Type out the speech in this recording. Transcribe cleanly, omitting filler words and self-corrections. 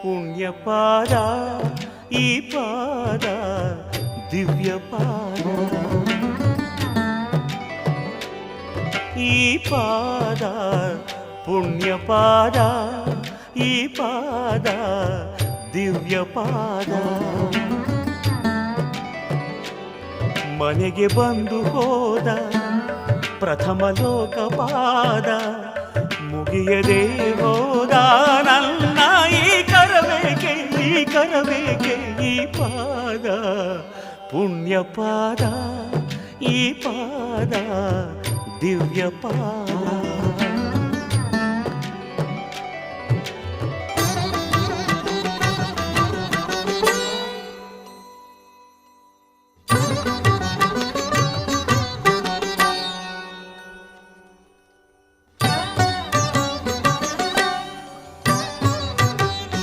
ಪುಣ್ಯ ಪಾದ ಈ ಪಾದ ದಿವ್ಯ ಪಾದ ಈ ಪಾದ ಪುಣ್ಯ ಪಾದ ಈ ಪಾದ ದಿವ್ಯ ಪಾದ ಮನೆಗೆ ಬಂದು ಹೋದ ಪ್ರಥಮ ಲೋಕಪಾದ ಮುಗಿಯದೆ ಹೋದ ನನ್ನ ಈ ಕರಬೇಕೆ ಈ ಪಾದ ಪುಣ್ಯ ಪಾದ ಈ ಪಾದ ದಿವ್ಯ ಪಾದ